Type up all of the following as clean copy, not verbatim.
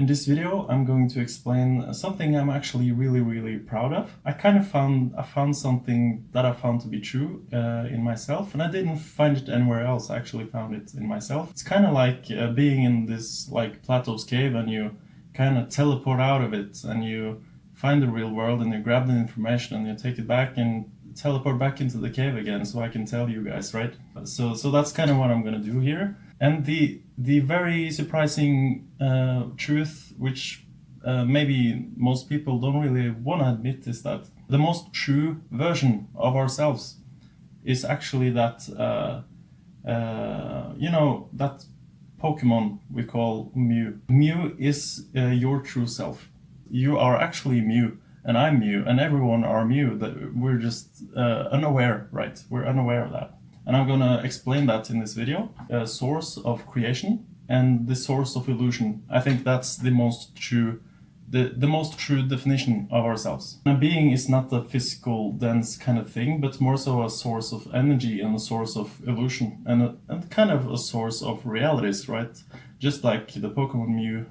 In this video, I'm going to explain something I'm actually really proud of. I found something that I found to be true in myself, and I didn't find it anywhere else. I actually found it in myself. It's kind of like being in this Plato's cave, and you kind of teleport out of it, and you find the real world, and you grab the information, and you take it back and teleport back into the cave again, so I can tell you guys, right? So that's kind of what I'm gonna do here. And the very surprising truth, which maybe most people don't really want to admit, is that the most true version of ourselves is actually that that Pokemon we call Mew. Mew is your true self. You are actually Mew, and I'm Mew, and everyone are Mew. That we're just unaware, right? We're unaware of that. And I'm gonna explain that in this video. A source of creation and the source of illusion. I think that's the most true definition of ourselves. A being is not a physical, dense kind of thing, but more so a source of energy and a source of illusion and kind of a source of realities, right? Just like the Pokemon Mew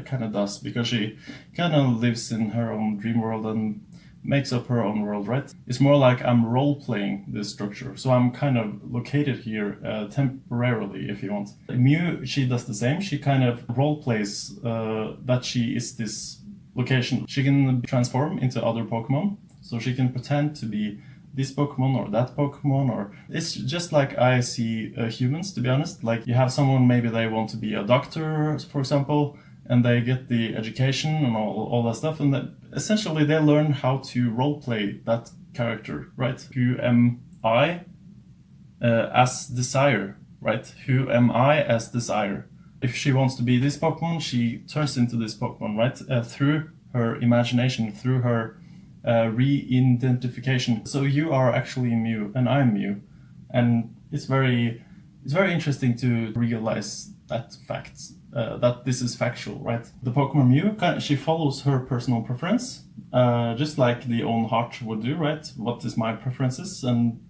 kind of does, because she kind of lives in her own dream world and makes up her own world, right? It's more like I'm role-playing this structure. So I'm kind of located here temporarily, if you want. Mew, she does the same. She kind of role-plays that she is this location. She can transform into other Pokemon. So she can pretend to be this Pokemon or that Pokemon, or it's just like I see humans, to be honest. Like you have someone, maybe they want to be a doctor, for example, and they get the education and all that stuff, and then essentially they learn how to role-play that character, right? Who am I as Desire, right? Who am I as Desire? If she wants to be this Pokemon, she turns into this Pokemon, right? Through her imagination, through her re-identification. So you are actually Mew, and I'm Mew, and it's very interesting to realize that fact. That this is factual, right? The Pokemon Mew, she follows her personal preference, just like the own heart would do, right? What is my preferences, and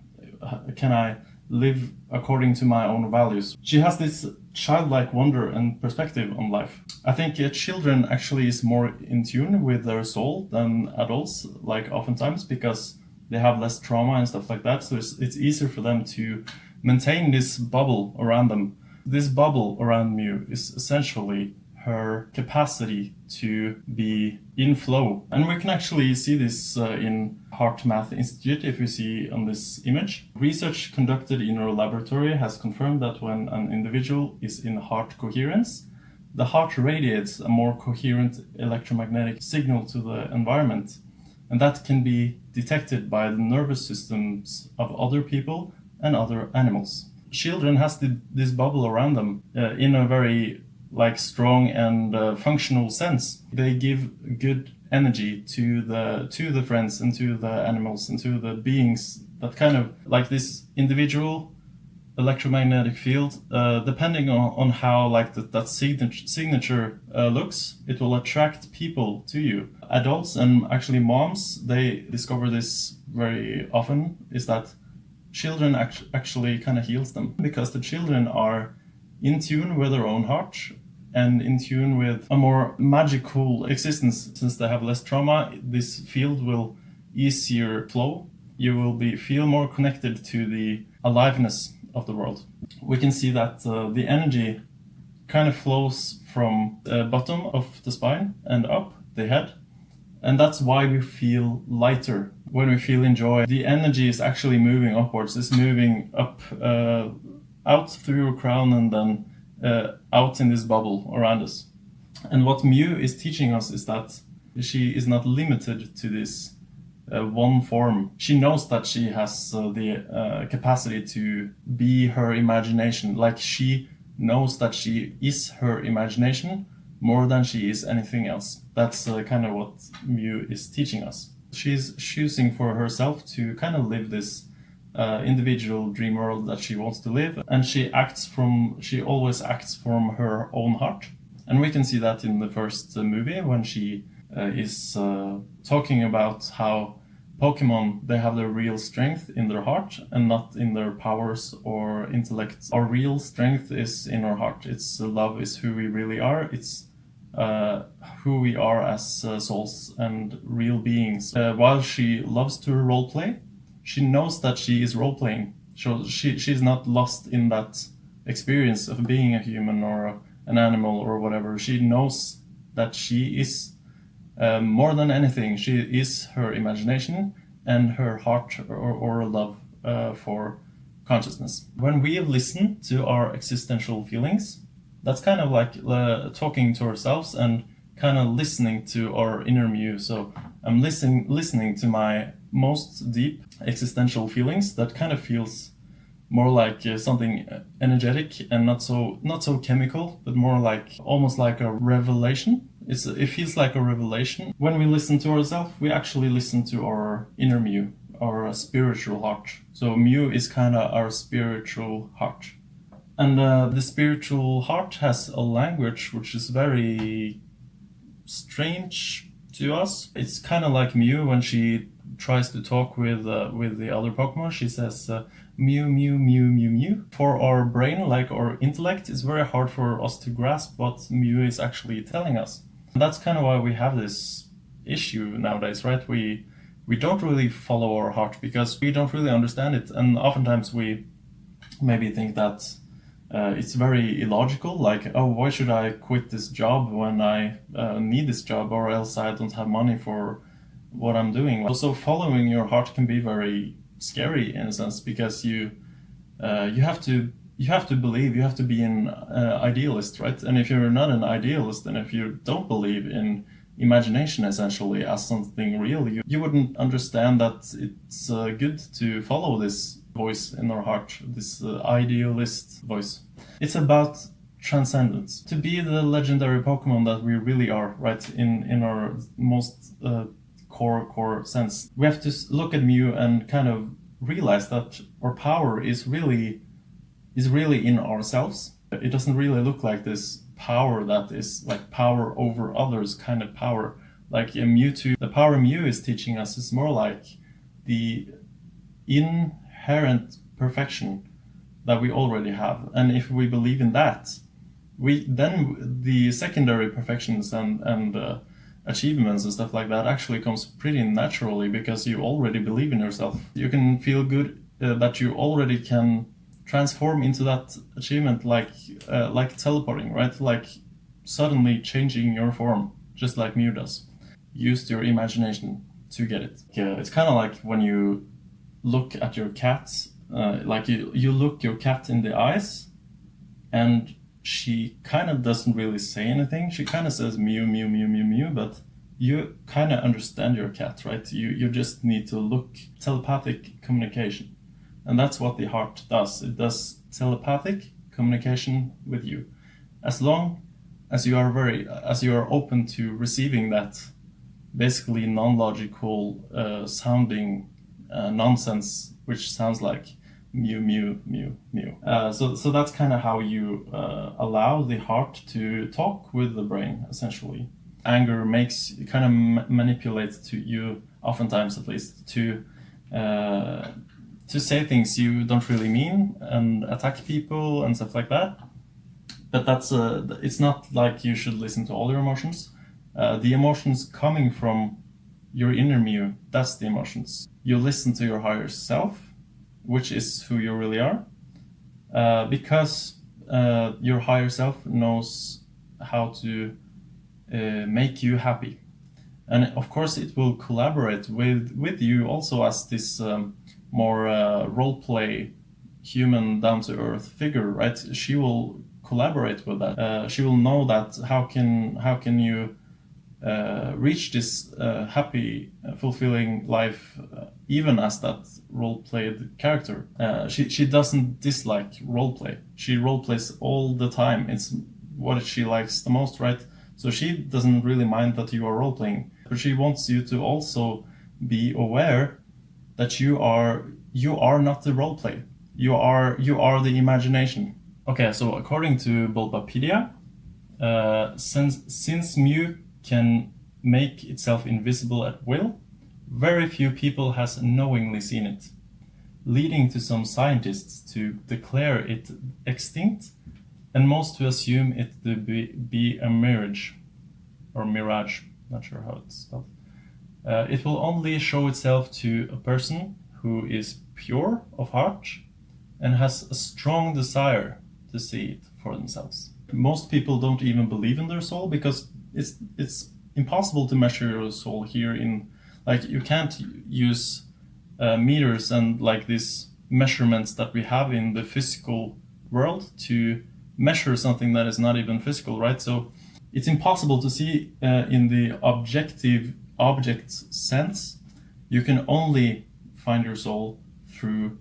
can I live according to my own values? She has this childlike wonder and perspective on life. I think children actually is more in tune with their soul than adults, like oftentimes, because they have less trauma and stuff like that, so it's easier for them to maintain this bubble around them. This bubble around Mew is essentially her capacity to be in flow. And we can actually see this in Heart Math Institute, if you see on this image. Research conducted in our laboratory has confirmed that when an individual is in heart coherence, the heart radiates a more coherent electromagnetic signal to the environment. And that can be detected by the nervous systems of other people and other animals. Children has this bubble around them in a very strong and functional sense. They give good energy to the friends and to the animals and to the beings that kind of like this individual electromagnetic field. Depending on how that signature looks, it will attract people to you. Adults and actually moms, they discover this very often, is that children actually kind of heals them, because the children are in tune with their own heart and in tune with a more magical existence. Since they have less trauma, this field will easier flow. You will feel more connected to the aliveness of the world. We can see that the energy kind of flows from the bottom of the spine and up the head. And that's why we feel lighter. When we feel in joy, the energy is actually moving upwards. It's moving up, out through your crown, and then out in this bubble around us. And what Mew is teaching us is that she is not limited to this one form. She knows that she has the capacity to be her imagination. Like she knows that she is her imagination more than she is anything else. That's kind of what Mew is teaching us. She's choosing for herself to kind of live this individual dream world that she wants to live, and she always acts from her own heart. And we can see that in the first movie, when she is talking about how Pokemon, they have their real strength in their heart and not in their powers or intellect. Our real strength is in our heart. It's love is who we really are. It's uh, who we are as souls and real beings. While she loves to roleplay, she knows that she is roleplaying. So she's not lost in that experience of being a human or an animal or whatever. She knows that she is more than anything. She is her imagination and her heart or love for consciousness. When we listen to our existential feelings, that's kind of like talking to ourselves and kind of listening to our inner Mew. So I'm listening to my most deep existential feelings. That kind of feels more like something energetic and not so chemical, but more like almost like a revelation. It feels like a revelation. When we listen to ourselves, we actually listen to our inner Mew, our spiritual heart. So Mew is kind of our spiritual heart. And the spiritual heart has a language which is very strange to us. It's kind of like Mew when she tries to talk with the other Pokemon. She says Mew, Mew, Mew, Mew, Mew. For our brain, like our intellect, it's very hard for us to grasp what Mew is actually telling us. And that's kind of why we have this issue nowadays, right? We don't really follow our heart because we don't really understand it, and oftentimes we maybe think that it's very illogical, like, oh, why should I quit this job when I need this job, or else I don't have money for what I'm doing. Also, following your heart can be very scary in a sense, because you have to believe, you have to be an idealist, right? And if you're not an idealist, and if you don't believe in imagination essentially as something real, you wouldn't understand that it's good to follow this voice in our heart, this idealist voice. It's about transcendence, to be the legendary Pokemon that we really are, right? In our most core sense, we have to look at Mew and kind of realize that our power is really in ourselves. It doesn't really look like this power that is like power over others kind of power. Like Mewtwo, the power Mew is teaching us is more like the inherent perfection that we already have. And if we believe in that, then the secondary perfections and achievements and stuff like that actually comes pretty naturally, because you already believe in yourself. You can feel good that you already can transform into that achievement, like teleporting, right? Like suddenly changing your form, just like Mew does. Use your imagination to get it. Yeah, it's kind of like when you look at your cat, like you look your cat in the eyes, and she kind of doesn't really say anything. She kind of says Mew, Mew, Mew, Mew, Mew, but you kind of understand your cat, right? You just need to look. Telepathic communication. And that's what the heart does. It does telepathic communication with you. As long as you are open to receiving that basically non-logical sounding nonsense, which sounds like Mew, Mew, Mew, Mew. So that's kind of how you allow the heart to talk with the brain, essentially. Anger kind of manipulates to you, oftentimes at least, to say things you don't really mean and attack people and stuff like that. But it's not like you should listen to all your emotions. The emotions coming from your inner Mew, that's the emotions. You listen to your higher self, which is who you really are, because your higher self knows how to make you happy. And of course it will collaborate with you also as this more role-play, human, down-to-earth figure, right? She will collaborate with that. She will know that how can you reach this happy, fulfilling life even as that role-played character. She doesn't dislike role-play. She role-plays all the time. It's what she likes the most, right? So she doesn't really mind that you are role-playing, but she wants you to also be aware that you are not the role play. You are the imagination. Okay, so according to Bulbapedia, since Mew can make itself invisible at will, very few people has knowingly seen it, leading to some scientists to declare it extinct, and most to assume it to be a mirage. or mirage, not sure how it's spelled. It will only show itself to a person who is pure of heart and has a strong desire to see it for themselves. Most people don't even believe in their soul because it's impossible to measure your soul here in, like, you can't use meters and like these measurements that we have in the physical world to measure something that is not even physical, right? So it's impossible to see in the objective object sense. You can only find your soul through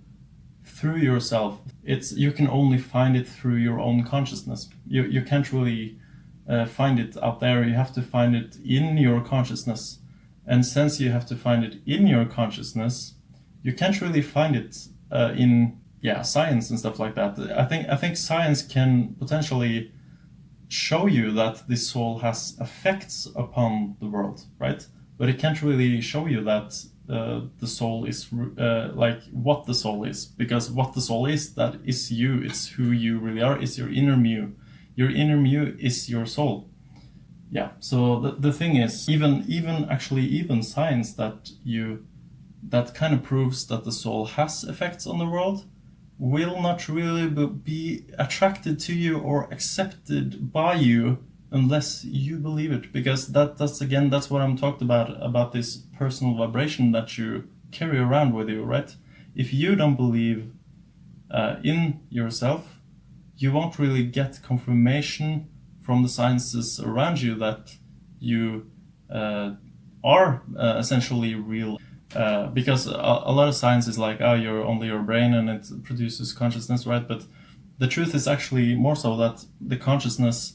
yourself. You can only find it through your own consciousness. You can't really find it out there. You have to find it in your consciousness. And since you have to find it in your consciousness, you can't really find it in science and stuff like that. I think science can potentially show you that the soul has effects upon the world, right? But it can't really show you that the soul is like what the soul is, because what the soul is, that is you. It's who you really are. It's your inner Mew. Your inner Mew is your soul. Yeah. So the thing is, even science that kind of proves that the soul has effects on the world will not really be attracted to you or accepted by you unless you believe it, because that's what I'm talked about this personal vibration that you carry around with you, right? If you don't believe in yourself, you won't really get confirmation from the sciences around you that you are essentially real. Because a lot of science is like, oh, you're only your brain and it produces consciousness, right? But the truth is actually more so that the consciousness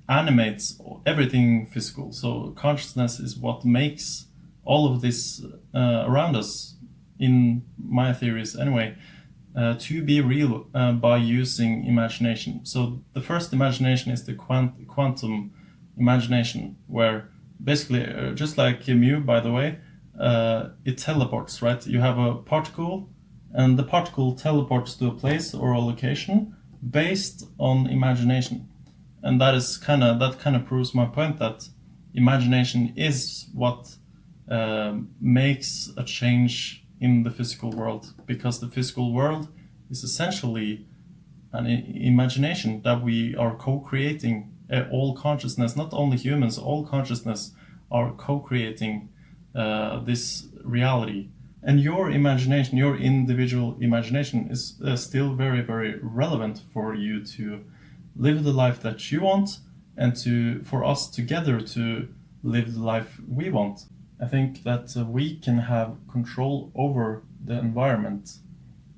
animates everything physical. So consciousness is what makes all of this around us, in my theories anyway, to be real by using imagination. So the first imagination is the quantum imagination, where basically, just like Mew, by the way, it teleports, right? You have a particle, and the particle teleports to a place or a location based on imagination. And that kind of proves my point that imagination is what makes a change in the physical world, because the physical world is essentially an imagination that we are co-creating. All consciousness, not only humans, all consciousness are co-creating this reality. And your imagination, your individual imagination, is still very, very relevant for you to live the life that you want, and for us together to live the life we want. I think that we can have control over the environment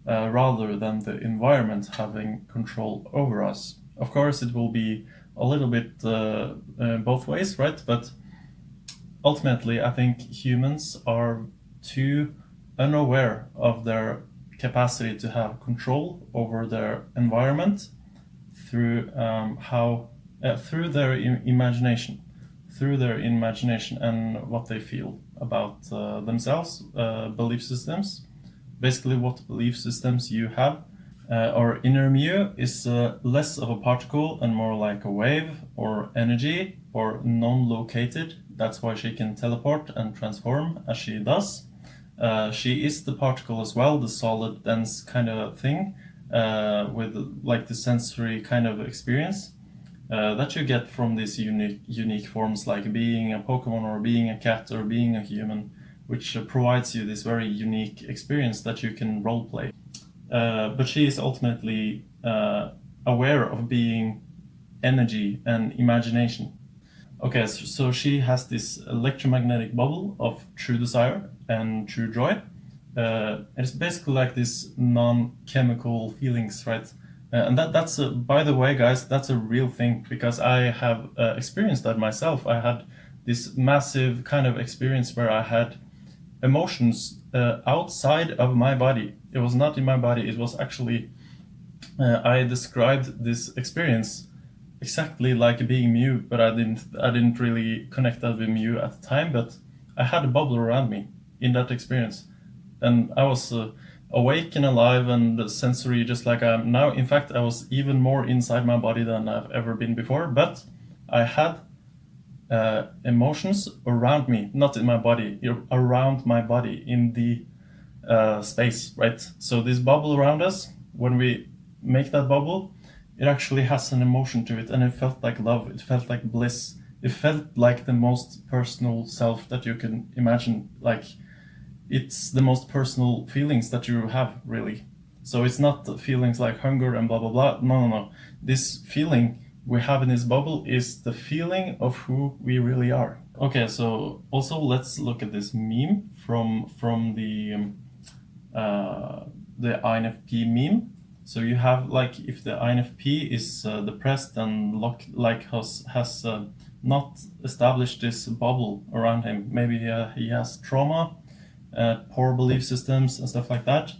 rather than the environment having control over us. Of course, it will be a little bit both ways, right? But ultimately, I think humans are too unaware of their capacity to have control over their environment through through their imagination, and what they feel about themselves, belief systems. Basically, what belief systems you have. Our inner Mew is less of a particle and more like a wave or energy, or non-located. That's why she can teleport and transform as she does. She is the particle as well, the solid, dense kind of thing, with like the sensory kind of experience that you get from these unique forms, like being a Pokemon or being a cat or being a human, which provides you this very unique experience that you can roleplay. But she is ultimately aware of being energy and imagination. Okay, so she has this electromagnetic bubble of true desire and true joy. It's basically like this non-chemical feelings, right? And that's by the way, guys, that's a real thing, because I have experienced that myself. I had this massive kind of experience where I had emotions outside of my body. It was not in my body. It was actually I described this experience exactly like being Mew, but I didn't really connect that with Mew at the time. But I had a bubble around me in that experience, and I was awake and alive and sensory, just like I am now. In fact, I was even more inside my body than I've ever been before. But I had emotions around me, not in my body, around my body, in the space, right? So this bubble around us, when we make that bubble, it actually has an emotion to it, and it felt like love, it felt like bliss, it felt like the most personal self that you can imagine. Like, it's the most personal feelings that you have, really. So it's not feelings like hunger and blah blah blah. No, no, no. This feeling we have in this bubble is the feeling of who we really are. Okay, so also let's look at this meme from the INFP meme. So you have, like, if the INFP is depressed and has not established this bubble around him, maybe he has trauma, poor belief systems and stuff like that,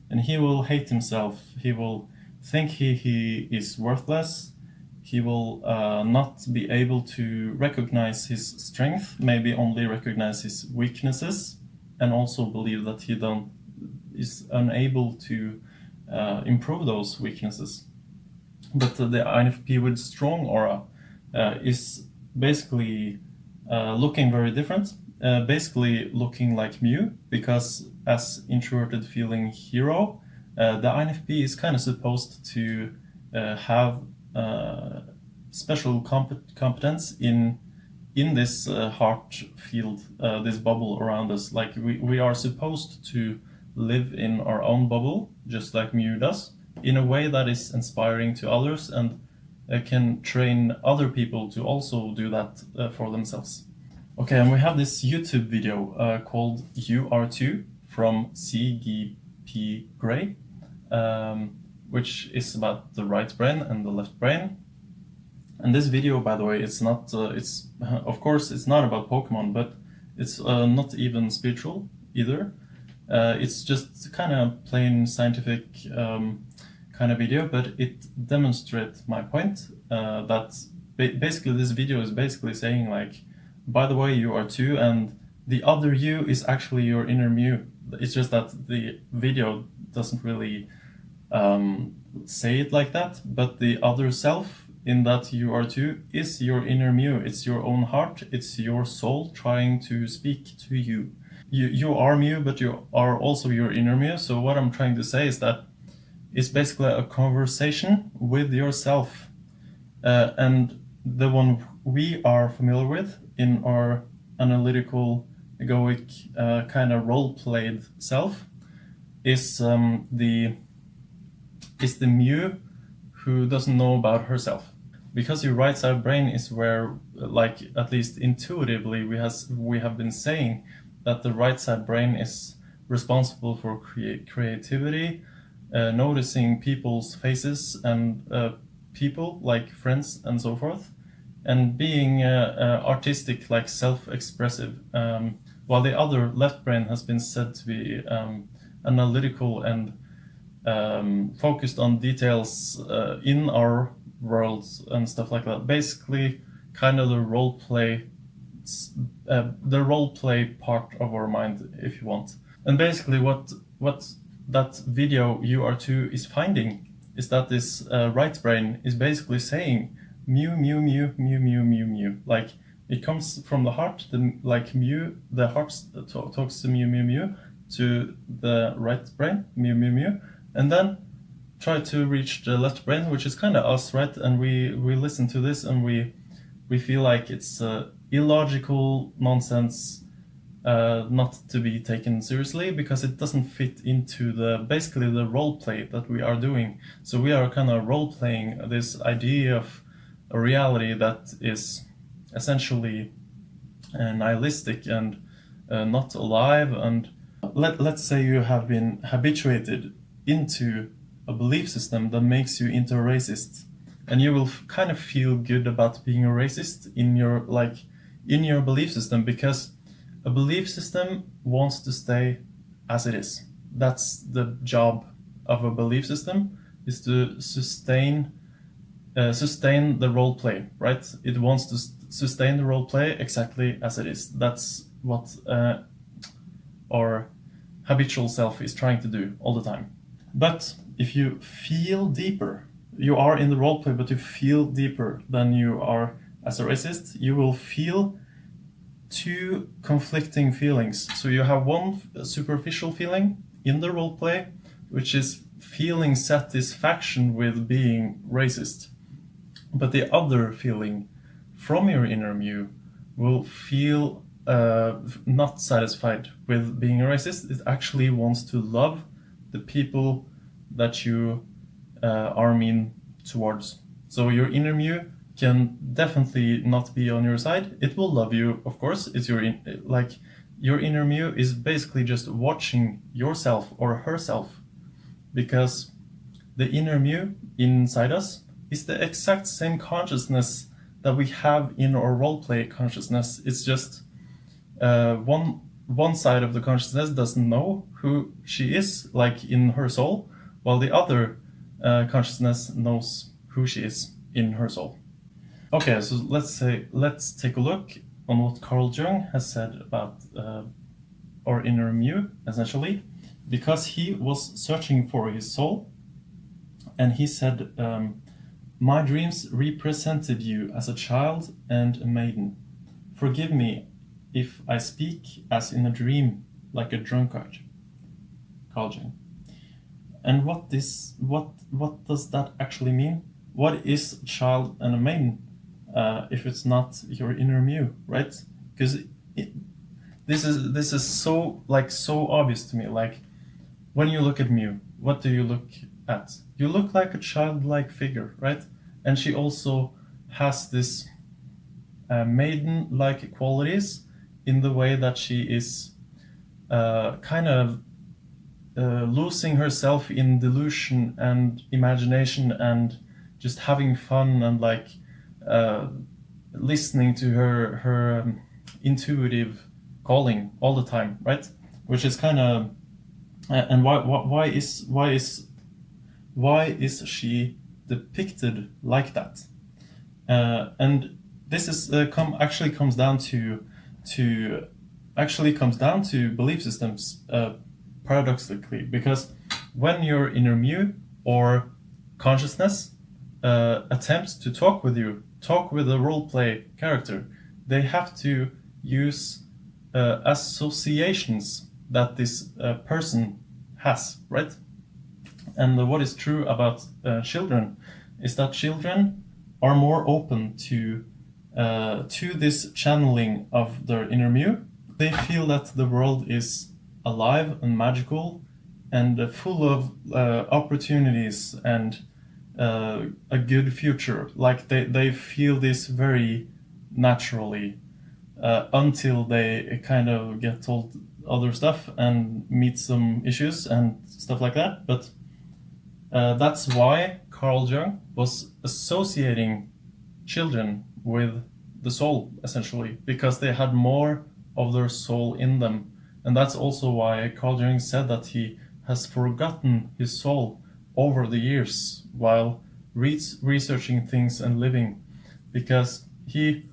and he will hate himself. He will think he is worthless. He will not be able to recognize his strength, maybe only recognize his weaknesses, and also believe that he is unable to improve those weaknesses. But the INFP with strong aura is basically looking very different, basically looking like Mew, because as introverted feeling hero, the INFP is kind of supposed to have special competence in this heart field, this bubble around us. Like, we are supposed to live in our own bubble, just like Mew does, in a way that is inspiring to others and can train other people to also do that for themselves. Okay, and we have this YouTube video called You Are Too from CGP Grey, which is about the right brain and the left brain. And this video, by the way, it's not, it's of course it's not about Pokemon, but it's not even spiritual either. It's just kind of plain scientific kind of video, but it demonstrates my point that basically this video is basically saying, like, by the way, you are too, and the other you is actually your inner Mew. It's just that the video doesn't really say it like that, but the other self in that you are too is your inner Mew. It's your own heart, it's your soul trying to speak to you. You are Mew, but you are also your inner Mew. So what I'm trying to say is that it's basically a conversation with yourself, and the one we are familiar with in our analytical, egoic, kind of role-played self is the Mew who doesn't know about herself. Because your right side brain is where, like, at least intuitively, we have been saying that the right side brain is responsible for creativity, noticing people's faces and people, like friends and so forth, and being artistic, like self-expressive, while the other left brain has been said to be analytical and focused on details in our worlds and stuff like that. Basically, kind of the role play part of our mind, if you want. And basically, what that video You Are Too is finding is that this right brain is basically saying Mew, Mew, Mew, Mew, Mew, Mew, Mew. Like, it comes from the heart, like Mew, the heart talks to Mew, Mew, Mew, to the right brain, Mew, Mew, Mew, and then try to reach the left brain, which is kind of us, right? And we listen to this and we feel like it's illogical nonsense, not to be taken seriously, because it doesn't fit into basically the role play that we are doing. So we are kind of role playing this idea of a reality that is essentially nihilistic and not alive. And let's say you have been habituated into a belief system that makes you into a racist, and you will kind of feel good about being a racist in your belief system, because a belief system wants to stay as it is. That's the job of a belief system, is to sustain the role play, right? It wants to sustain the role play exactly as it is. That's what our habitual self is trying to do all the time. But if you feel deeper, you are in the role play, but you feel deeper, then you are as a racist, you will feel two conflicting feelings. So you have one superficial feeling in the roleplay, which is feeling satisfaction with being racist. But the other feeling from your inner Mew will feel not satisfied with being a racist. It actually wants to love the people that you are mean towards. So your inner Mew can definitely not be on your side. It will love you, of course. It's your your inner Mew is basically just watching yourself or herself, because the inner Mew inside us is the exact same consciousness that we have in our roleplay consciousness. It's just one side of the consciousness doesn't know who she is, like in her soul, while the other consciousness knows who she is in her soul. Okay, so let's take a look on what Carl Jung has said about our inner Mew, essentially, because he was searching for his soul, and he said, "My dreams represented you as a child and a maiden. Forgive me if I speak as in a dream, like a drunkard." Carl Jung. And what does that actually mean? What is a child and a maiden if it's not your inner Mew, right? Because this is so obvious to me. Like, when you look at Mew, what do you look at? You look like a childlike figure, right? And she also has this maiden-like qualities in the way that she is kind of losing herself in delusion and imagination and just having fun and listening to her intuitive calling all the time, right? Which is kind of and why is she depicted like that? And this is comes down to belief systems, paradoxically, because when your inner Mew or consciousness attempts to talk with a roleplay character, they have to use associations that this person has, right? And what is true about children is that children are more open to this channeling of their inner Mew. They feel that the world is alive and magical and full of opportunities and a good future. Like they feel this very naturally until they kind of get told other stuff and meet some issues and stuff like that. But that's why Carl Jung was associating children with the soul, essentially, because they had more of their soul in them. And that's also why Carl Jung said that he has forgotten his soul over the years while researching things and living, because he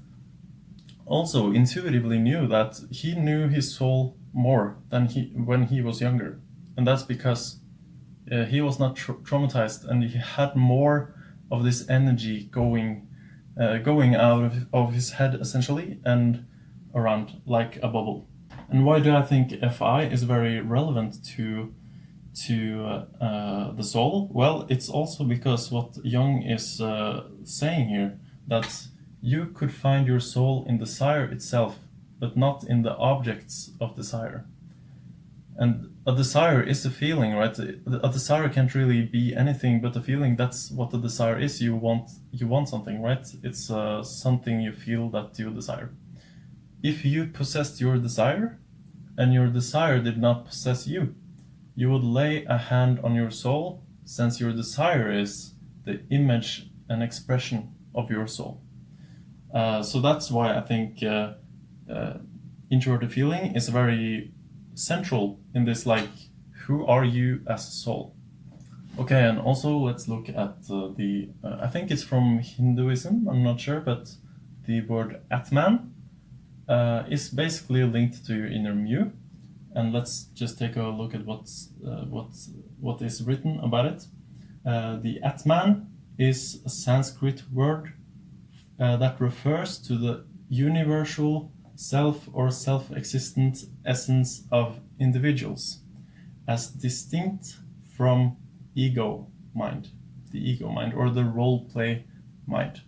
also intuitively knew that he knew his soul more than when he was younger. And that's because he was not traumatized, and he had more of this energy going out of his head, essentially, and around like a bubble. And why do I think FI is very relevant to the soul? Well, it's also because what Jung is saying here, that you could find your soul in desire itself, but not in the objects of desire. And a desire is a feeling, right? A desire can't really be anything but a feeling. That's what the desire is. You want something, right? It's something you feel that you desire. If you possessed your desire, and your desire did not possess you, you would lay a hand on your soul, since your desire is the image and expression of your soul. So that's why I think introverted feeling is very central in this, like, who are you as a soul? Okay, and also let's look at I think it's from Hinduism, I'm not sure, but the word Atman is basically linked to your inner Mew. And let's just take a look at what is written about it. The Atman is a Sanskrit word that refers to the universal self or self-existent essence of individuals as distinct from ego mind, the ego mind or the role play mind.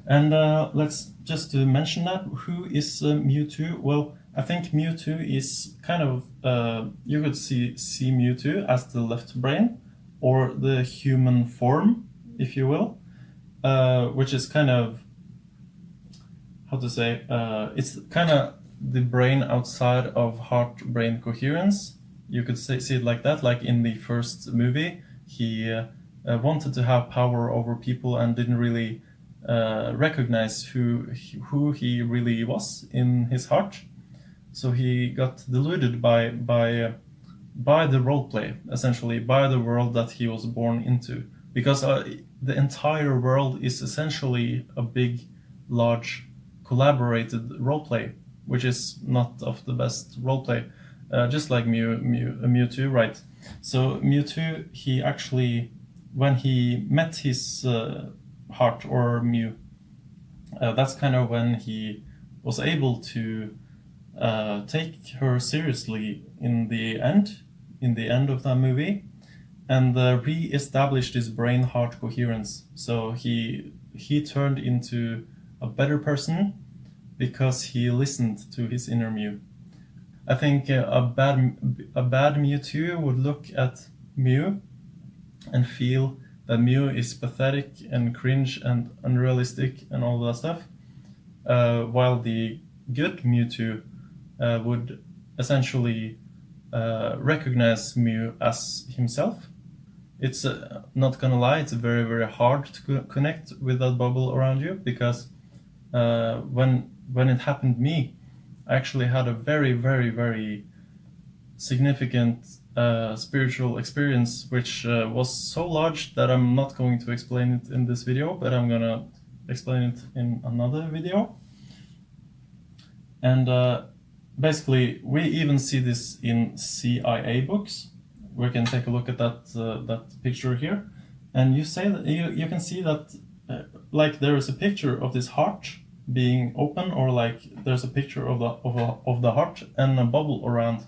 And let's just to mention that, who is Mewtwo? Well, I think Mewtwo is kind of, you could see Mewtwo as the left brain or the human form, if you will, which is kind of, how to say, it's kind of the brain outside of heart-brain coherence. You could see it like that, like in the first movie, he wanted to have power over people and didn't really recognize who he really was in his heart. So he got deluded by the role play, essentially, by the world that he was born into. Because the entire world is essentially a big, large, collaborated role play, which is not of the best role play. Just like Mewtwo, right? So Mewtwo, he actually, when he met his heart or Mew, that's kind of when he was able to take her seriously in the end of that movie, and re-established his brain-heart coherence. So he turned into a better person because he listened to his inner Mew. I think a bad Mewtwo would look at Mew and feel that Mew is pathetic and cringe and unrealistic and all that stuff, while the good Mewtwo would essentially recognize Mew as himself. It's not gonna lie, it's very, very hard to connect with that bubble around you, because when it happened to me, I actually had a very, very, very significant spiritual experience, which was so large that I'm not going to explain it in this video, but I'm gonna explain it in another video. And basically, we even see this in CIA books. We can take a look at that picture here, and you can see that like there is a picture of this heart being open, or like there's a picture of the heart and a bubble around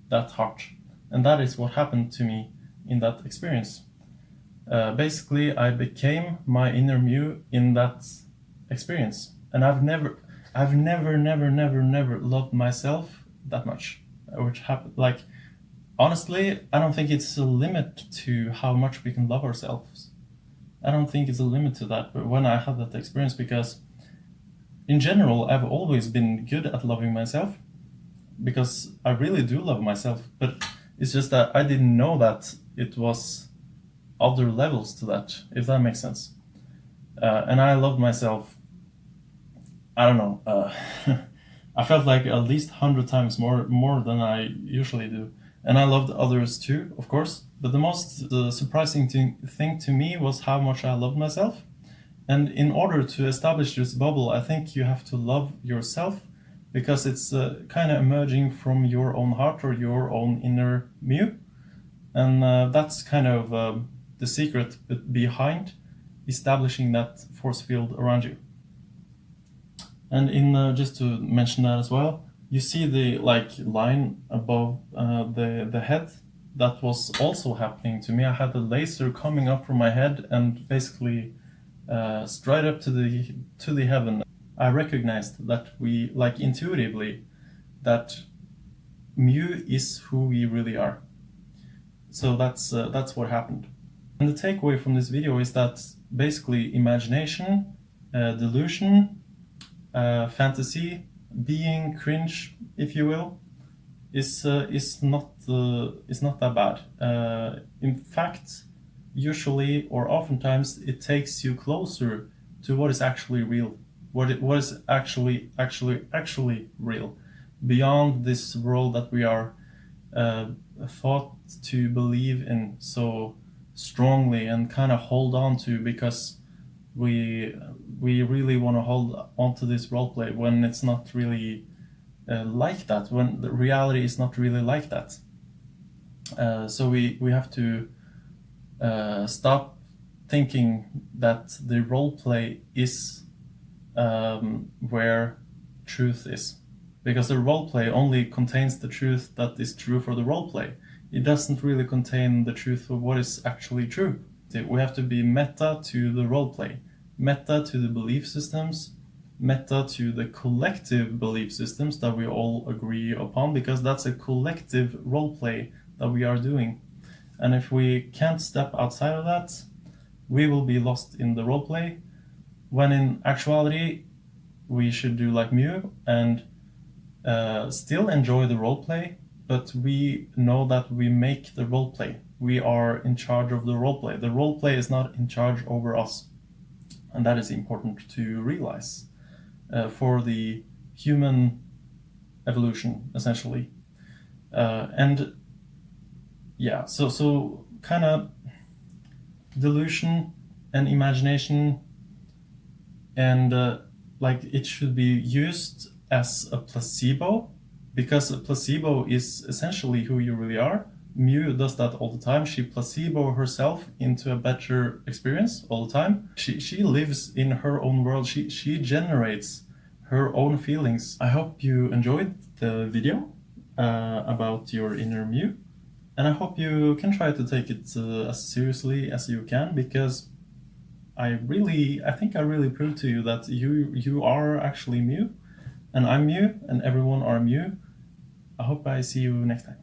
that heart, and that is what happened to me in that experience. Basically, I became my inner Mew in that experience, and I've never loved myself that much, which happened. Like, honestly, I don't think it's a limit to how much we can love ourselves. I don't think it's a limit to that. But when I had that experience, because in general, I've always been good at loving myself, because I really do love myself. But it's just that I didn't know that it was other levels to that, if that makes sense. And I loved myself, I don't know, I felt like at least 100 times more than I usually do. And I loved others too, of course. But the most surprising thing to me was how much I loved myself. And in order to establish this bubble, I think you have to love yourself, because it's kind of emerging from your own heart or your own inner Mew. And that's kind of the secret behind establishing that force field around you. And in just to mention that as well, you see the line above the head. That was also happening to me. I had a laser coming up from my head and basically straight up to the heaven. I recognized that we, like, intuitively, that Mew is who we really are. So that's what happened. And the takeaway from this video is that basically imagination, delusion, fantasy, being cringe, if you will, is not that bad. In fact, usually or oftentimes it takes you closer to what is actually real, what is actually real, beyond this world that we are thought to believe in so strongly and kind of hold on to, because we really want to hold on to this role play when it's not really like that, when the reality is not really like that. So we have to stop thinking that the role play is where truth is. Because the roleplay only contains the truth that is true for the roleplay. It doesn't really contain the truth of what is actually true. We have to be meta to the roleplay, meta to the belief systems, meta to the collective belief systems that we all agree upon, because that's a collective roleplay that we are doing. And if we can't step outside of that, we will be lost in the roleplay, when in actuality, we should do like Mew and still enjoy the roleplay, but we know that we make the roleplay. We are in charge of the roleplay. The roleplay is not in charge over us. And that is important to realize for the human evolution, essentially. And yeah, so kind of delusion and imagination, and like it should be used as a placebo, because a placebo is essentially who you really are. Mew does that all the time. She placebo herself into a better experience all the time. She lives in her own world. She generates her own feelings. I hope you enjoyed the video about your inner Mew, and I hope you can try to take it as seriously as you can, because I think I really proved to you that you are actually Mew, and I'm Mew, and everyone are Mew. I hope I see you next time.